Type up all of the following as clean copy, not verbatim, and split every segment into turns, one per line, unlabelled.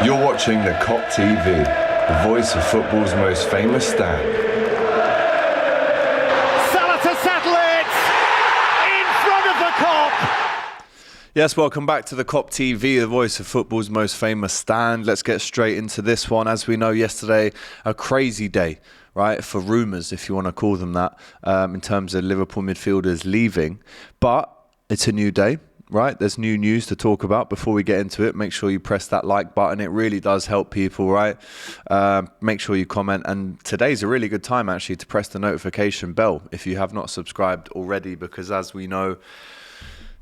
You're watching the Kop TV, the voice of football's most famous stand.
Salah to settle it in front of the Kop.
Yes, welcome back to the Kop TV, the voice of football's most famous stand. Let's get straight into this one. As we know, yesterday, a crazy day, right, for rumours, if you want to call them that, in terms of Liverpool midfielders leaving. But it's a new day. Right, there's new news to talk about. Before we get into it, make sure you press that like button. It really does help people, right? Make sure you comment. And today's a really good time, actually, to press the notification bell if you have not subscribed already, because as we know,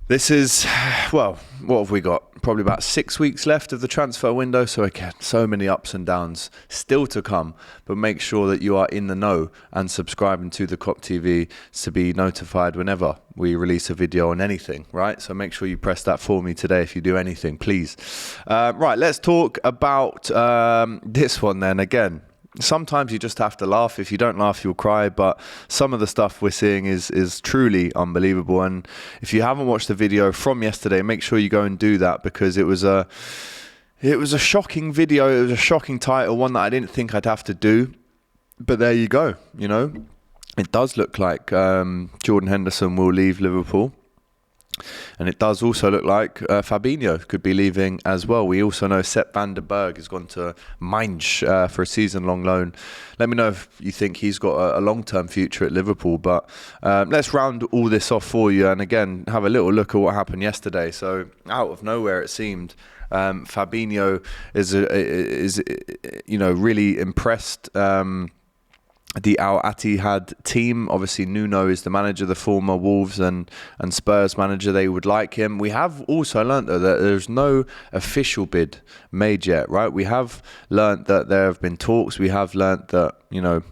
this is, well, what have we got? Probably about 6 weeks left of the transfer window. So again, so many ups and downs still to come. But make sure that you are in the know and subscribing to the Kop TV to be notified whenever we release a video on anything, right? So make sure you press that for me today if you do anything, please. Right, let's talk about this one then. Again, sometimes you just have to laugh. If you don't laugh, you'll cry. But some of the stuff we're seeing is truly unbelievable. And if you haven't watched the video from yesterday, make sure you go and do that, because it was a shocking video. It was a shocking title, one that I didn't think I'd have to do. But there you go, you know. It does look like Jordan Henderson will leave Liverpool. And it does also look like Fabinho could be leaving as well. We also know Sepp van der Berg has gone to Mainz for a season-long loan. Let me know if you think he's got a long-term future at Liverpool. But let's round all this off for you. And again, have a little look at what happened yesterday. So out of nowhere, it seemed, Fabinho is really impressed. The Al Ittihad team, obviously Nuno is the manager, the former Wolves and Spurs manager. They would like him. We have also learnt, though, that there's no official bid made yet, right? We have learnt that there have been talks. We have learnt that, you know,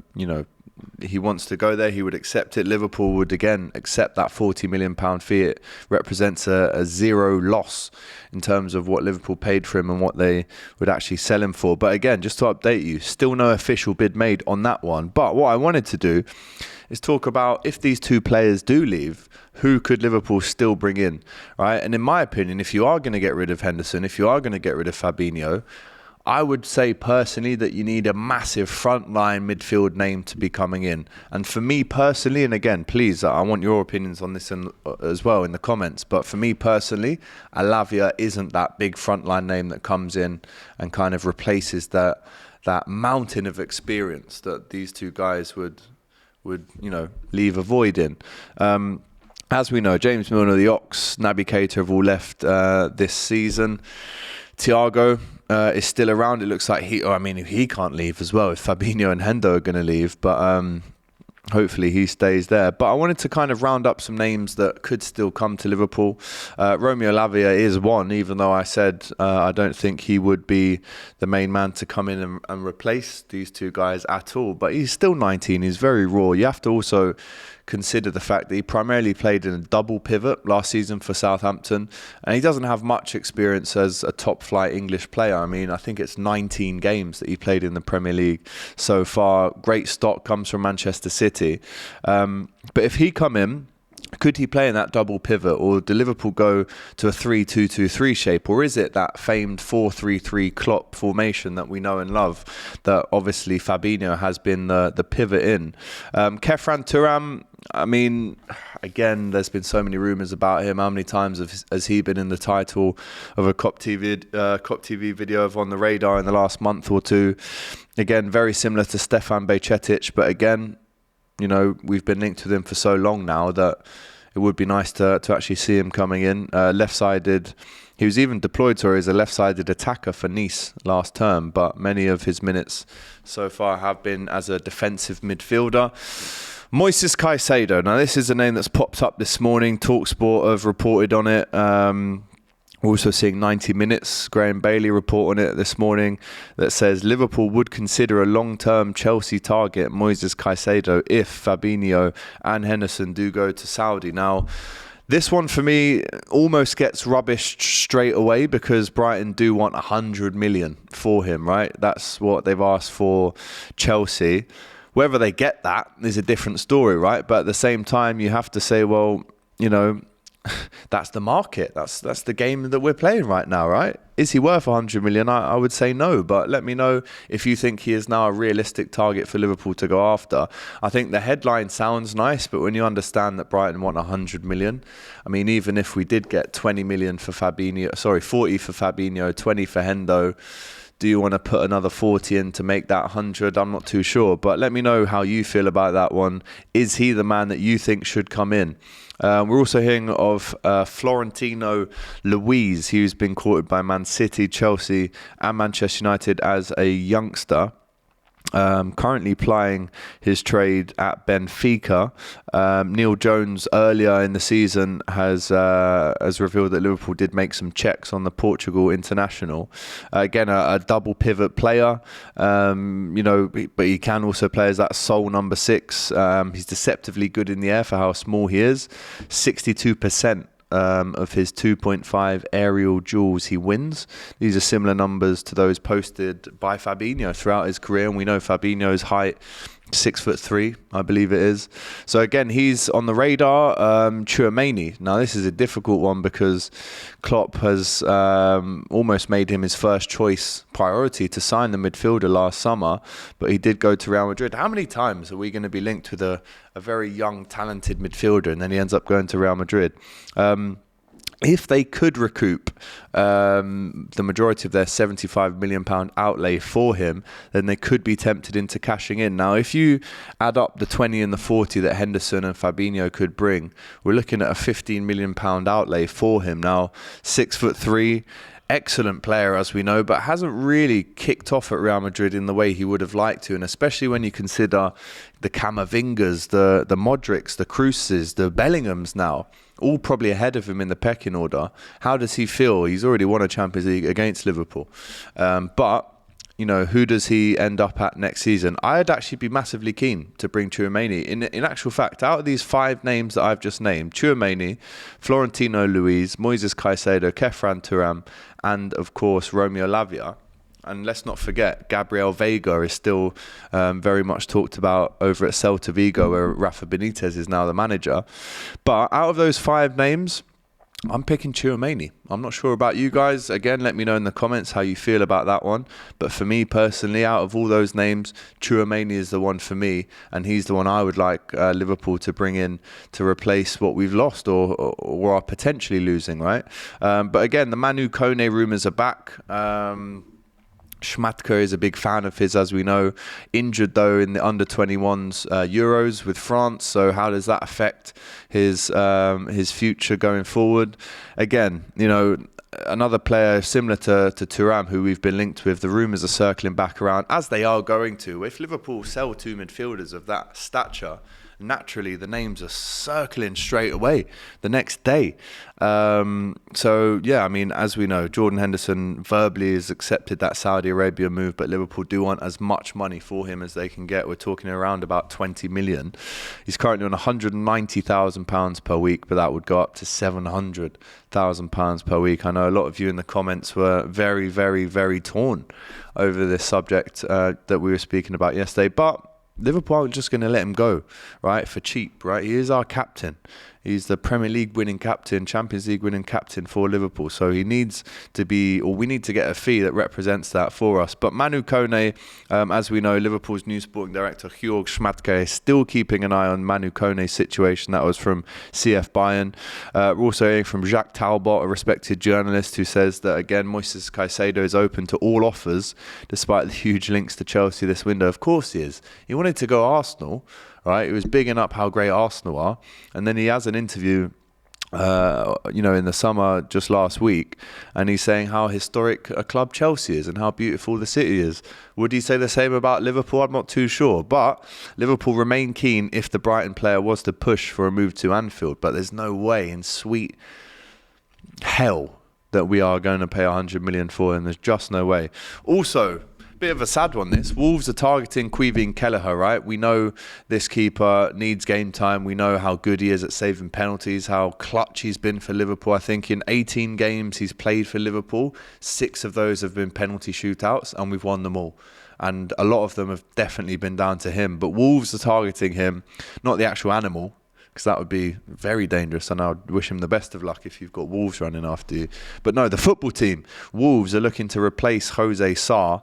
he wants to go there. He would accept it. Liverpool would, again, accept that £40 million fee. It represents a zero loss in terms of what Liverpool paid for him and what they would actually sell him for. But again, just to update you, still no official bid made on that one. But what I wanted to do is talk about, if these two players do leave, who could Liverpool still bring in, right? And in my opinion, if you are going to get rid of Henderson, if you are going to get rid of Fabinho, I would say personally that you need a massive frontline midfield name to be coming in. And for me personally, and again, please, I want your opinions on this as well in the comments. But for me personally, Alavia isn't that big frontline name that comes in and kind of replaces that mountain of experience that these two guys would leave a void in. As we know, James Milner, the Ox, Naby Keita have all left this season. Thiago is still around. It looks like he can't leave as well if Fabinho and Hendo are going to leave, but hopefully he stays there. But I wanted to kind of round up some names that could still come to Liverpool. Romeo Lavia is one, even though I said I don't think he would be the main man to come in and replace these two guys at all. But he's still 19. He's very raw. You have to also consider the fact that he primarily played in a double pivot last season for Southampton, and he doesn't have much experience as a top flight English player. I mean, I think it's 19 games that he played in the Premier League so far. Great stock, comes from Manchester City. But if he come in, could he play in that double pivot, or do Liverpool go to a 3-2-2-3 shape, or is it that famed 4-3-3 Klopp formation that we know and love, that obviously Fabinho has been the pivot in? Khéphren Thuram, I mean, again, there's been so many rumours about him. How many times has he been in the title of a Kop TV video of On the Radar in the last month or two? Again, very similar to Stefan Bajcetic, but again, you know, we've been linked with him for so long now that it would be nice to actually see him coming in. Left-sided, he was even deployed as a left-sided attacker for Nice last term, but many of his minutes so far have been as a defensive midfielder. Moises Caicedo. Now, this is a name that's popped up this morning. TalkSport have reported on it. We're also seeing 90 Minutes. Graham Bailey report on it this morning that says Liverpool would consider a long-term Chelsea target, Moises Caicedo, if Fabinho and Henderson do go to Saudi. Now, this one for me almost gets rubbished straight away, because Brighton do want 100 million for him, right? That's what they've asked for Chelsea. Whether they get that is a different story, right? But at the same time, you have to say, well, you know, that's the market. That's the game that we're playing right now, right? Is he worth 100 million? I would say no, but let me know if you think he is now a realistic target for Liverpool to go after. I think the headline sounds nice, but when you understand that Brighton want 100 million, I mean, even if we did get 20 million for Fabinho, 40 for Fabinho, 20 for Hendo, do you want to put another 40 in to make that 100? I'm not too sure, but let me know how you feel about that one. Is he the man that you think should come in? We're also hearing of Florentino Luis, who's been courted by Man City, Chelsea and Manchester United as a youngster. Currently plying his trade at Benfica. Neil Jones earlier in the season has revealed that Liverpool did make some checks on the Portugal international. Again, a double pivot player, but he can also play as that sole number 6. He's deceptively good in the air for how small he is. 62% of his 2.5 aerial duels he wins. These are similar numbers to those posted by Fabinho throughout his career, and we know Fabinho's height 6'3", I believe it is. So again, he's on the radar. Tchouaméni. Now this is a difficult one because Klopp has almost made him his first choice priority to sign the midfielder last summer, but he did go to Real Madrid. How many times are we going to be linked with a very young, talented midfielder, and then he ends up going to Real Madrid? If they could recoup the majority of their £75 million outlay for him, then they could be tempted into cashing in. Now, if you add up the 20 and the 40 that Henderson and Fabinho could bring, we're looking at a £15 million outlay for him. Now, 6'3", excellent player, as we know, but hasn't really kicked off at Real Madrid in the way he would have liked to. And especially when you consider the Camavingas, the Modrics, the Cruces, the Bellinghams now, all probably ahead of him in the pecking order. How does he feel? He's already won a Champions League against Liverpool. But who does he end up at next season? I'd actually be massively keen to bring Tchouaméni. In actual fact, out of these 5 names that I've just named, Tchouaméni, Florentino Luis, Moises Caicedo, Kefran Turam, and of course Romeo Lavia. And let's not forget, Gabriel Vega is still very much talked about over at Celta Vigo, where Rafa Benitez is now the manager. But out of those 5 names, I'm picking Tchouaméni. I'm not sure about you guys. Again, let me know in the comments how you feel about that one. But for me personally, out of all those names, Tchouaméni is the one for me. And he's the one I would like Liverpool to bring in to replace what we've lost or are potentially losing, right? But again, the Manu Kone rumours are back. Schmadtke is a big fan of his, as we know. Injured, though, in the under-21s Euros with France. So how does that affect his future going forward? Again, another player similar to Thuram, who we've been linked with, the rumours are circling back around, as they are going to. If Liverpool sell 2 midfielders of that stature, naturally the names are circling straight away the next day. So yeah, I mean, as we know, Jordan Henderson verbally has accepted that Saudi Arabia move, but Liverpool do want as much money for him as they can get. We're talking around about 20 million. He's currently on £190,000 per week, but that would go up to £700,000 per week. I know a lot of you in the comments were very, very, very torn over this subject that we were speaking about yesterday, but Liverpool aren't just going to let him go, right, for cheap, right? He is our captain. He's the Premier League winning captain, Champions League winning captain for Liverpool. So he needs to be, or we need to get a fee that represents that for us. But Manu Kone, as we know, Liverpool's new sporting director, Georg Schmadtke, is still keeping an eye on Manu Kone's situation. That was from CF Bayern. We're also hearing from Jacques Talbot, a respected journalist, who says that, again, Moises Caicedo is open to all offers, despite the huge links to Chelsea this window. Of course he is. He wanted to go Arsenal. Right, he was bigging up how great Arsenal are, and then he has an interview, in the summer just last week, and he's saying how historic a club Chelsea is and how beautiful the city is. Would he say the same about Liverpool? I'm not too sure, but Liverpool remain keen if the Brighton player was to push for a move to Anfield. But there's no way in sweet hell that we are going to pay 100 million for him. There's just no way. Also, bit of a sad one, this. Wolves are targeting Quivin Kelleher, right? We know this keeper needs game time. We know how good he is at saving penalties, how clutch he's been for Liverpool. I think in 18 games he's played for Liverpool, 6 of those have been penalty shootouts, and we've won them all. And a lot of them have definitely been down to him. But Wolves are targeting him, not the actual animal, because that would be very dangerous, and I would wish him the best of luck if you've got Wolves running after you. But no, the football team, Wolves are looking to replace Jose Sarr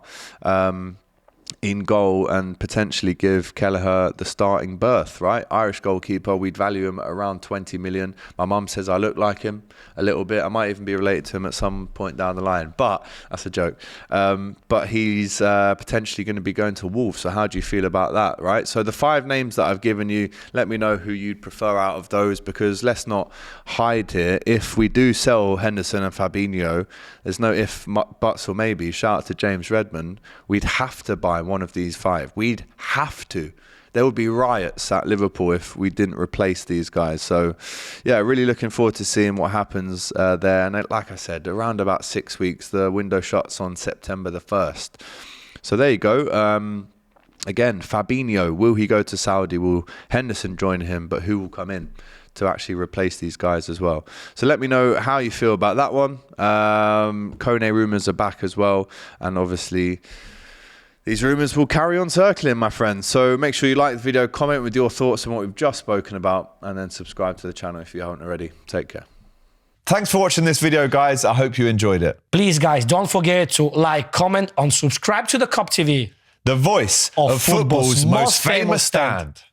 in goal and potentially give Kelleher the starting berth, right? Irish goalkeeper, we'd value him at around 20 million. My mum says I look like him a little bit. I might even be related to him at some point down the line, but that's a joke. But he's potentially going to be going to Wolves. So how do you feel about that, right? So the 5 names that I've given you, let me know who you'd prefer out of those, because let's not hide here. If we do sell Henderson and Fabinho, there's no if, buts or maybe. Shout out to James Redmond. We'd have to buy one of these 5. We'd have to. There would be riots at Liverpool if we didn't replace these guys. So, yeah, really looking forward to seeing what happens there. And like I said, around about 6 weeks, the window shuts on September the 1st. So there you go. Again, Fabinho, will he go to Saudi? Will Henderson join him? But who will come in to actually replace these guys as well? So let me know how you feel about that one. Kone rumours are back as well. And obviously, these rumours will carry on circling, my friends. So make sure you like the video, comment with your thoughts on what we've just spoken about, and then subscribe to the channel if you haven't already. Take care.
Thanks for watching this video, guys. I hope you enjoyed it.
Please, guys, don't forget to like, comment, and subscribe to the Kop TV.
The voice of football's most famous stand.